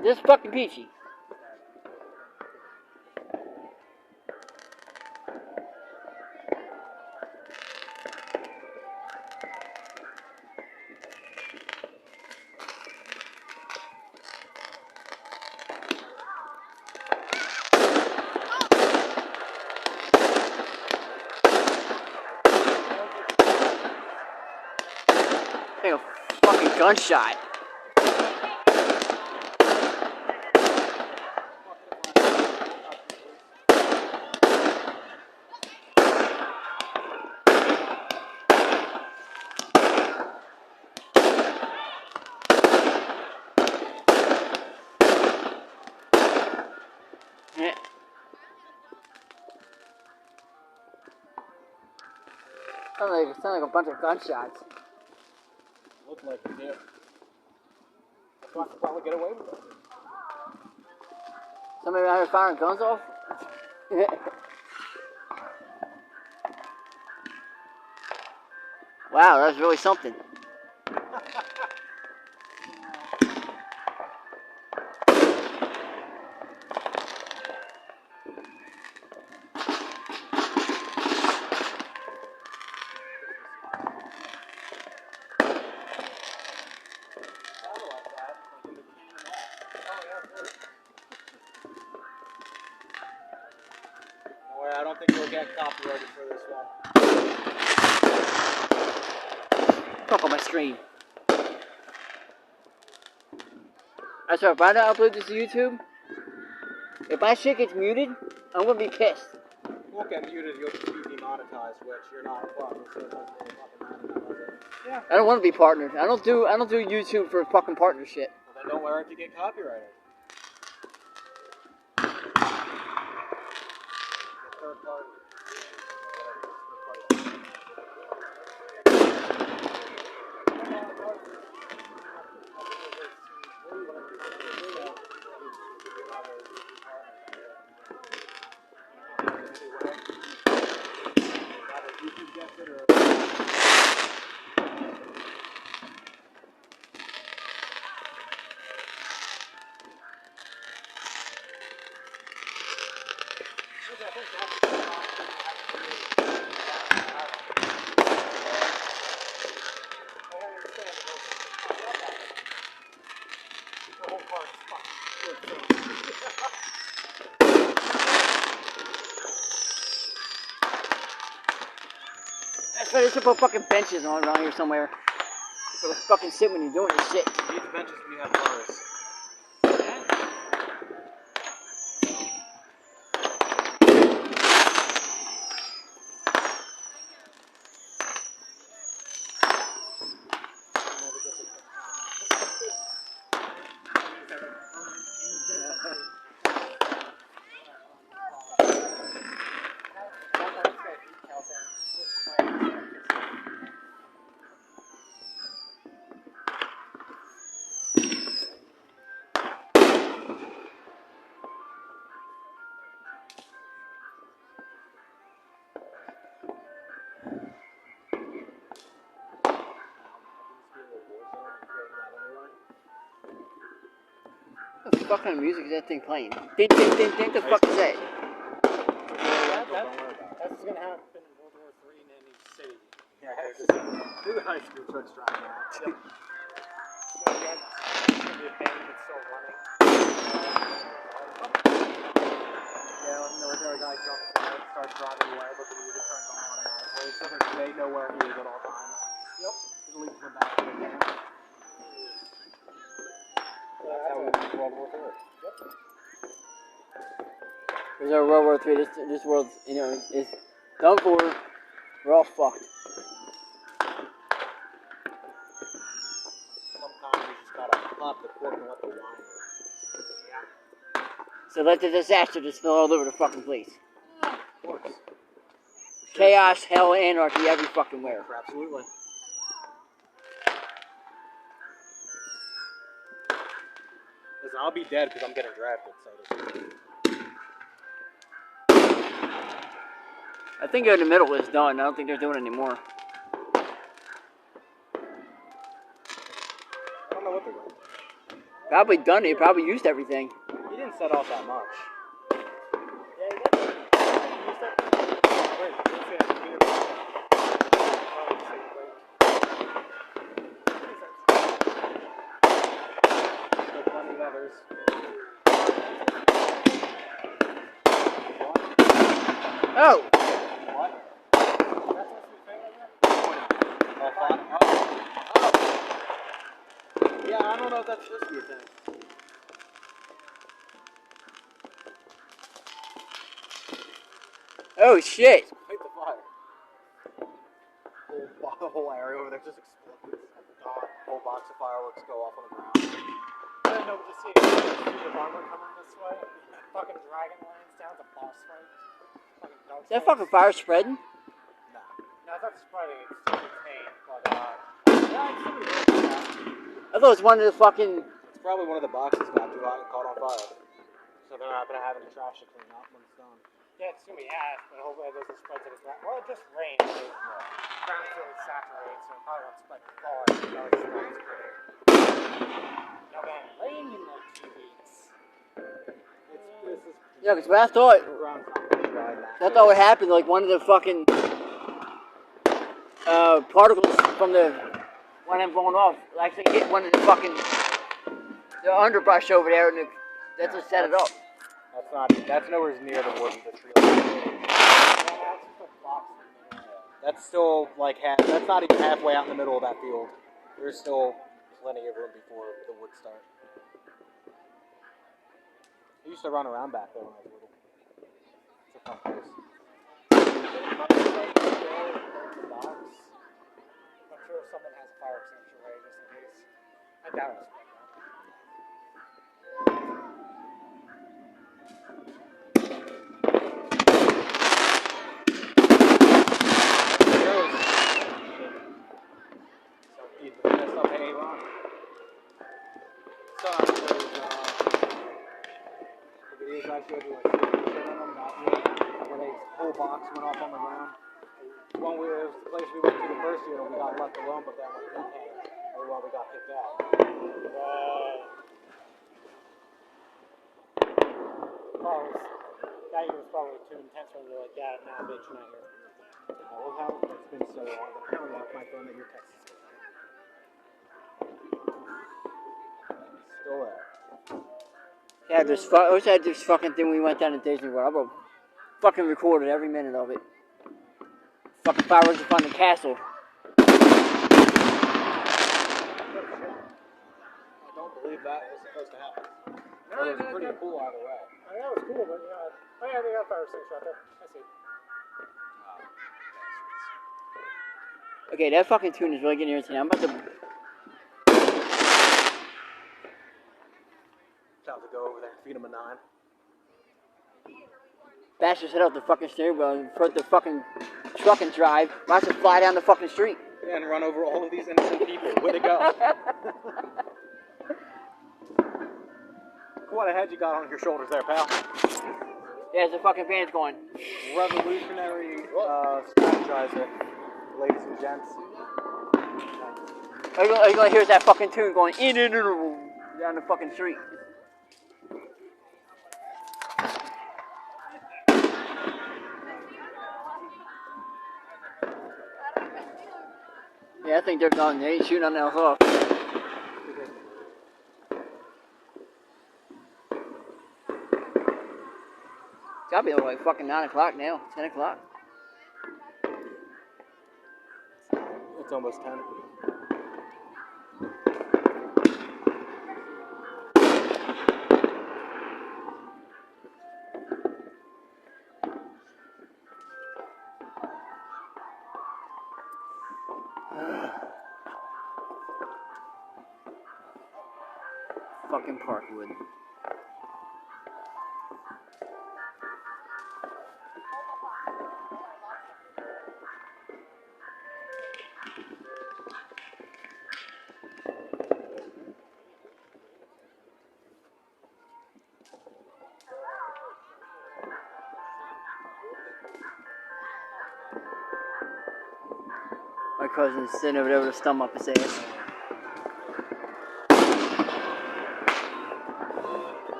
This is fucking peachy. I think a fucking gunshot. Yeah. Sounds like a bunch of gunshots. Looked like it did. That's why I could probably get away with it. Somebody out here firing guns off? Wow, that's really something. I don't think we'll get copyrighted for this one. Fuck on my screen. I swear, if I don't upload this to YouTube, if my shit gets muted, I'm gonna be pissed. You won't get muted, you'll just be demonetized, which you're not a partner, so it doesn't really fucking matter, does it? Yeah. I don't want to be partnered. I don't do YouTube for fucking partner shit. Well, then don't wear it to get copyrighted. Third party. That's why they should put fucking benches on around here somewhere. People fucking sit when you're doing this shit. You need the benches when you have bars. What the fuck kind of music is that thing playing? Ding, ding, ding, ding, the fuck is that? That's gonna happen in World War III in any city. Yeah, do the high school trucks driving out. Yep. So you guys gonna be a band that's still running. Yeah, when the military guy jumps in it, starts driving away, but the music turns on automatically, so that they know where he is at all times. Yep. It leads them back to the camp. That's how we win World War III. Yep. There's no World War III. This world, you know, is done for. We're all fucked. Sometimes you just gotta pop the cork and let the wine roll. So let the disaster just spill all over the fucking place. Of course. Chaos, hell, anarchy, every fucking where. Absolutely. Listen, I'll be dead because I'm getting drafted, so I think in the middle is done. I don't think they're doing it anymore. I don't know what they're doing. Probably done it. Probably used everything. He didn't set off that much. Yeah, he did. Plenty of others. Oh! What? Yeah, I don't know if that's supposed to be a thing. Oh shit! Light the fire. The whole area over there just explodes. Whole box of fireworks go off on the ground. I don't know what to see. The bomber coming this way. Fucking dragon lands down the boss fight. Fucking dog. Is that fucking fire spreading? Nah. No, it's not spreading. It's still contained. But yeah, it's still good. I thought it was one of the fucking. It's probably one of the boxes got too hot and caught on fire. So they're not gonna have any trash to clean up when it's done. Yeah, it's gonna be ash, but hopefully it doesn't spread to the ground. Well, it just rains. So the ground's really saturated, so it probably won't spread far. No man, rain in like 2 weeks. Yeah, because what I thought. I thought what happened, like one of the fucking particles from the one I'm blowing off actually hit one of the fucking the underbrush over there, and that's what set it up. That's not. That's nowhere near the wood of the tree. That's still like half. That's not even halfway out in the middle of that field. There's still plenty of room before the wood start. I used to run around back there when I was little. It's a fun place. I'm sure someone has a fire extinguisher ready just in case. I doubt it. Box went off on the ground. When it was the place we went to the first year, we got left alone, but then when he came, everyone we got kicked out. That year was probably too intense for me to like, yeah, nah, bitch, not here. I love how it's been so long. I never left my phone at your Texas. Still there. Yeah, I wish I had this fucking thing when we went down to Disney World. I would fucking recorded every minute of it. Fucking fireworks in front of the castle. I don't believe that was supposed to happen. No, it was pretty cool either way. I mean, that was cool, but yeah. Oh yeah, they got fire extinguisher out there. I see. Okay, that fucking tune is really getting irritating. I'm about to go over there and feed him a 9. bash his head out the fucking steering wheel and put the fucking truck in drive. Watch it fly down the fucking street. Yeah, and run over all of these innocent people. Way to go. What a head you got on your shoulders there, pal. Yeah, the fucking van's going. Revolutionary strategizer, ladies and gents. Are you gonna hear that fucking tune going in down the fucking street? Yeah, I think they're done. They ain't shooting nothing else off. It's gotta be like fucking 9 o'clock now. 10 o'clock. It's almost 10. Fucking Parkwood. My cousin's sitting over there with a stump up his ass.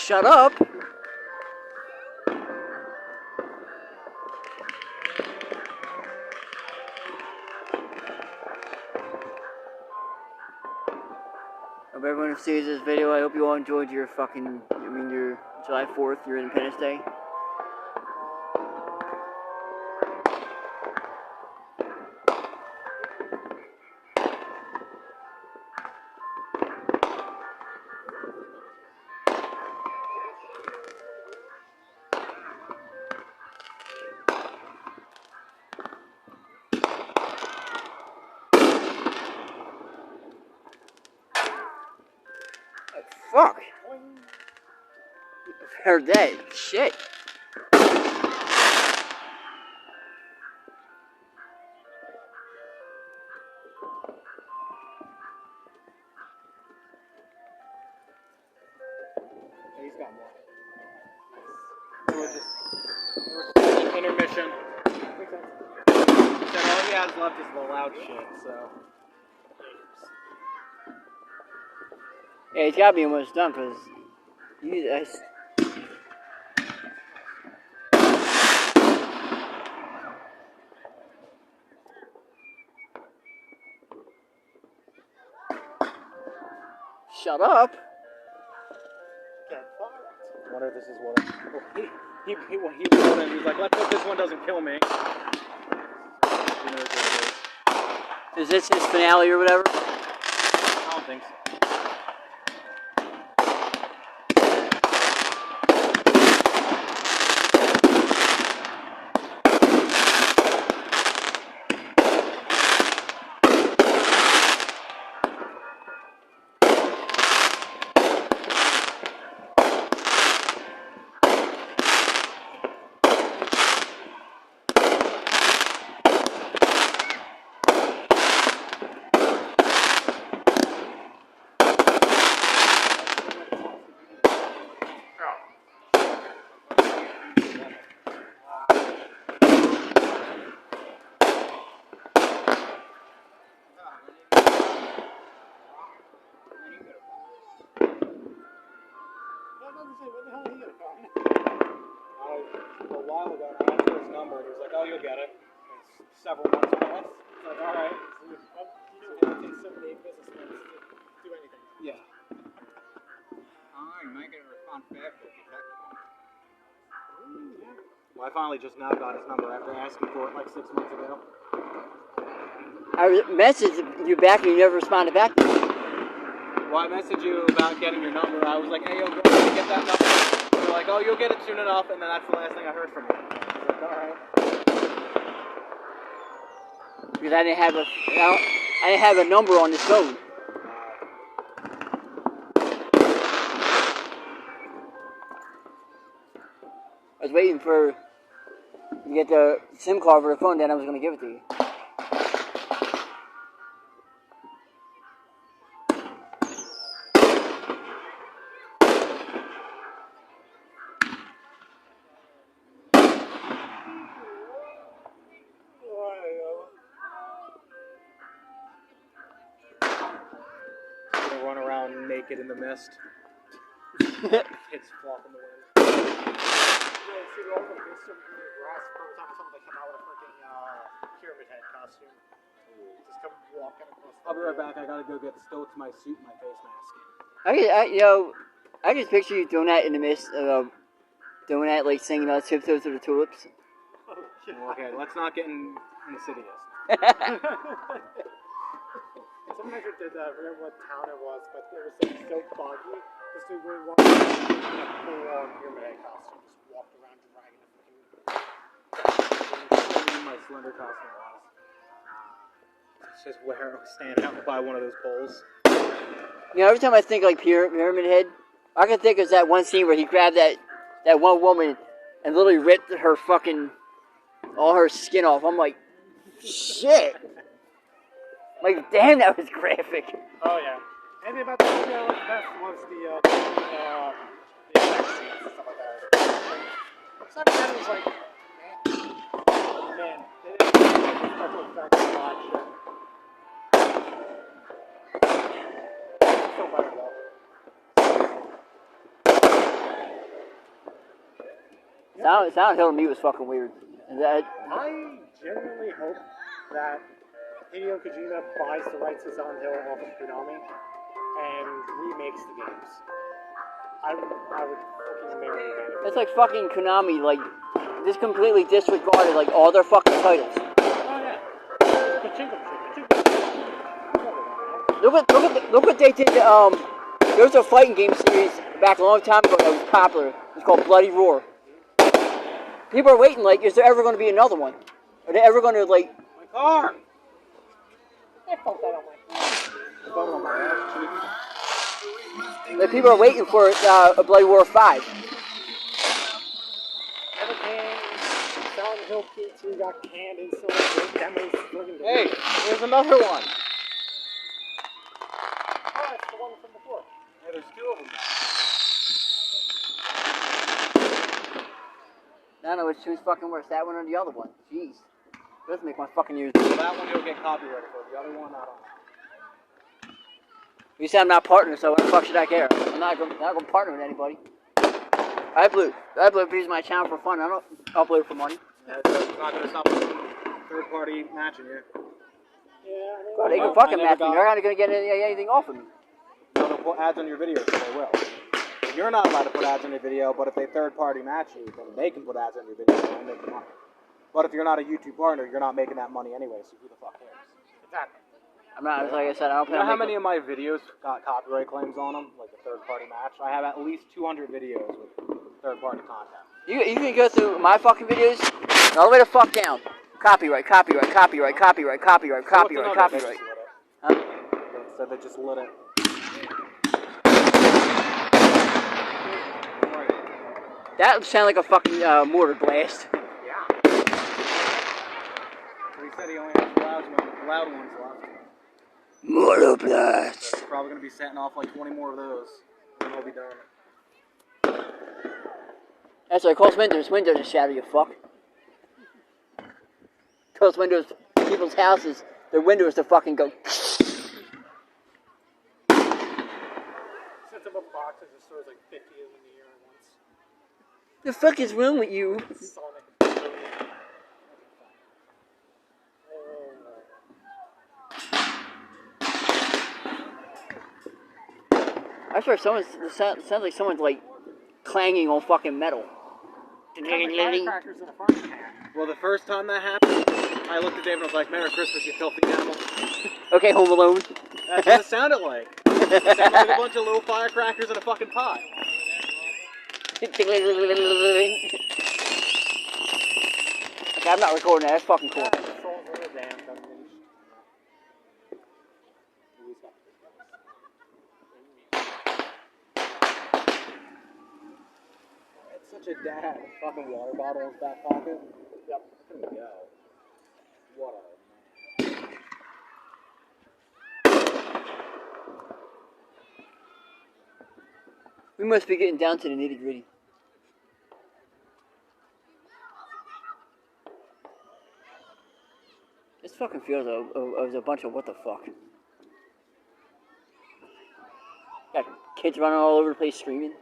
Shut up! Hope everyone who sees this video, I hope you all enjoyed your your July 4th, your Independence Day. Fuck! Heard that. Shit. He's got more. We're intermission. Makes sense. Said all he has left is the loud shit, so. Yeah, it's gotta be almost done, cause you guys. Shut up! I wonder if this is one of he was one and he's like, let's hope this one doesn't kill me. Who knows what it is. Is this his finale or whatever? I don't think so. A while ago, I asked for his number, and he was like, oh, you'll get it. It's several months ago. It's like, alright. It takes 7 to 8 business minutes to do anything. Yeah. You might get a response back if you text him. Well, I finally just now got his number after asking for it like 6 months ago. I messaged you back and you never responded back to me. Well, I messaged you about getting your number. I was like, hey, yo, go ahead and get that number. You're like, oh, you'll get it soon enough, and then that's the last thing I heard from you. I was like, alright. Because I didn't have a number on this phone. I was waiting for you to get the SIM card for the phone, then I was going to give it to you. Gonna run around naked in the mist. Kids flop in the wind. Yeah, see, all the kids from the grass every time someone come out with a freaking pyramid head costume. Just come walking across. I'll be right back. I gotta go get Stoats my suit and my face mask. I just picture you doing that in the mist of doing that, like singing Tiptoes to the Tulips. Okay, let's not get insidious. Someone actually did that. I forget what town it was, but it was like so foggy. This dude really walked around in a full-on pyramid head costume. Just walked around dragging a freaking. My slender costume was. It's just where stand out by one of those poles. You know, every time I think like Pyramid Head, I can think of that one scene where he grabbed that one woman and literally ripped her fucking all her skin off. I'm like, shit. Like, damn, that was graphic. Oh yeah. Anything about the video like best was the sex scenes and stuff like that. Some of that was like, man, they didn't have special effects and all that shit. Still better though. Silent Hill to me was fucking weird. That I genuinely hope that Hideo Kojima buys the rights to Silent Hill off of Konami and remakes the games. I would fucking marry that. it's like fucking Konami, like just completely disregarded like all their fucking titles. Oh yeah. Pachinko. Look what they did. There was a fighting game series back a long time ago that was popular. It's called Bloody Roar. People are waiting. Like, is there ever going to be another one? Are they ever going to like? My car. I felt that on my phone on my ass cheek. Like, people are waiting for a Bloody Roar 5. Never came. Silent Hill 2 got canned and so many demos. Hey, there's another one. Oh, it's the one from before. Yeah, there's two of them now. I don't know which two's fucking worse, that one or the other one. Jeez. Doesn't make my fucking ears. So that one you'll get copyrighted for. The other one, I don't know. You said I'm not partnering, so what the fuck should I care? I'm not going to partner with anybody. I upload videos on my channel for fun. I don't upload for money. Yeah, it's not going to stop third party matching you. Yeah, God, they can fucking match me. They're not going to get anything off of me. No, they'll put ads on your video, so they will. You're not allowed to put ads on your video, but if they third party match you, then they can put ads on your video and make the money. But if you're not a YouTube partner, you're not making that money anyway, so who the fuck cares? Exactly. I'm not, like I said, I don't You know how many of my videos got copyright claims on them? Like a third party match? I have at least 200 videos with third party content. You can go through my fucking videos all the way to fuck down. Copyright. So what's another bitch with it? Huh? So they just lit it. That sounded like a fucking mortar blast. Yeah. So he said he only has loud ones left. Mortar blast. So he's probably going to be setting off like 20 more of those. And we'll be done. That's right, close windows. Windows to shatter, you fuck. Close windows, people's houses, their windows to fucking go. Sets up a box and just throws like 50 of them in the air at once. The fuck is wrong with you? Sonic. I swear it sounds like someone's like clanging on fucking metal. Firecrackers in a farm can. Well, the first time that happened, I looked at Dave and I was like, Merry Christmas, you filthy animal. Okay, Home Alone. That's what it sounded like. It sounded like a bunch of little firecrackers in a fucking pot. Okay, I'm not recording that. That's fucking cool. It's such a dad. A fucking water bottle in his back pocket. Yep. There we go. What a man. We must be getting down to the nitty gritty. This fucking feels of a bunch of what the fuck. Got kids running all over the place screaming.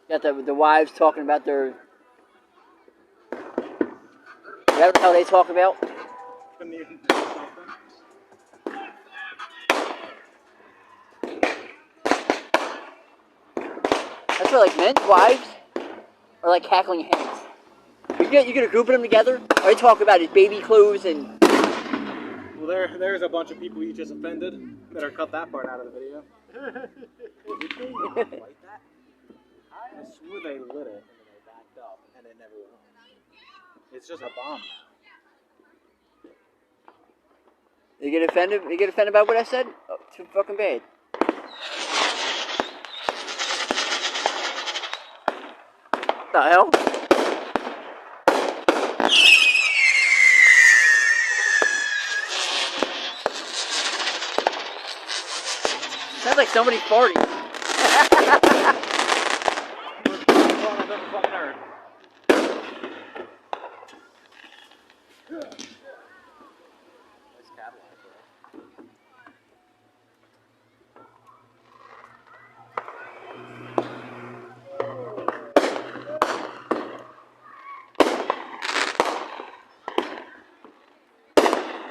Got the wives talking about their... Whatever the hell they talk about. Couldn't even do something. That's where like men's wives are like cackling hens. You get a group of them together, or they talk about his baby clothes and... Well, there's a bunch of people you just offended. Better cut that part out of the video. Did they light that? I swear they lit it and then they backed up and it never went off. It's just a bomb. You get offended? You get offended by what I said? Oh, too fucking bad. The hell? Sounds like somebody farting. I've ever fucking heard. Nice Cadillac, bro.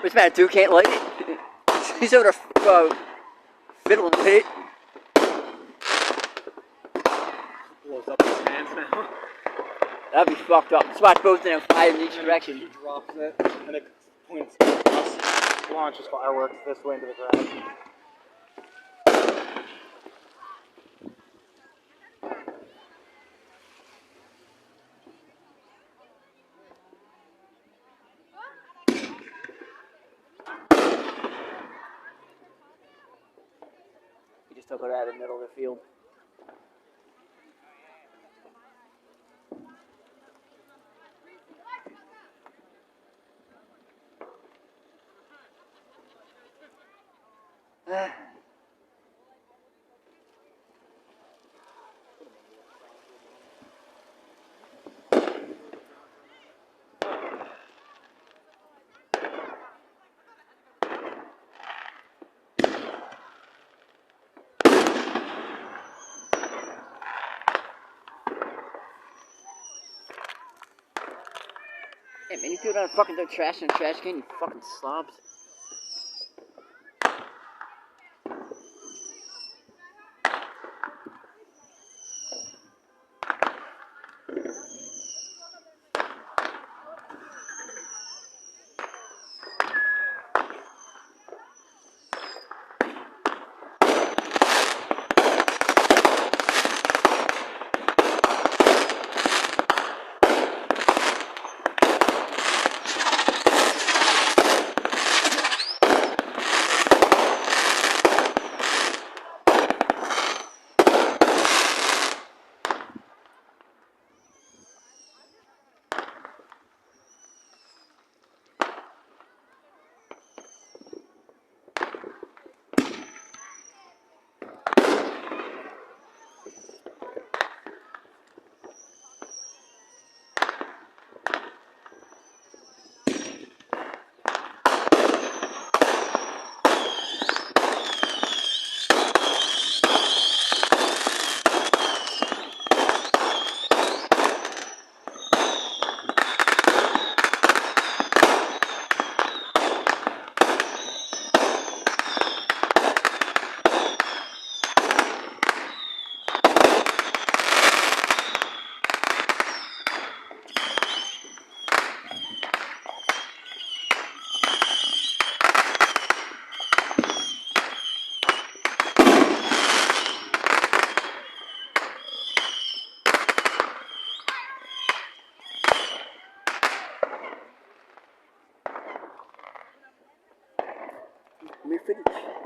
What's the matter, dude? Can't light it? He's over there fiddling with it. Blows up his hands now. That'd be fucked up. Spot both of them fire in each direction. He drops it, and it points us, launches fireworks this way into the ground. He just took it out of the middle of the field. Hey man, you people don't fucking throw trash in the trash can, you fucking slobs. Let me finish.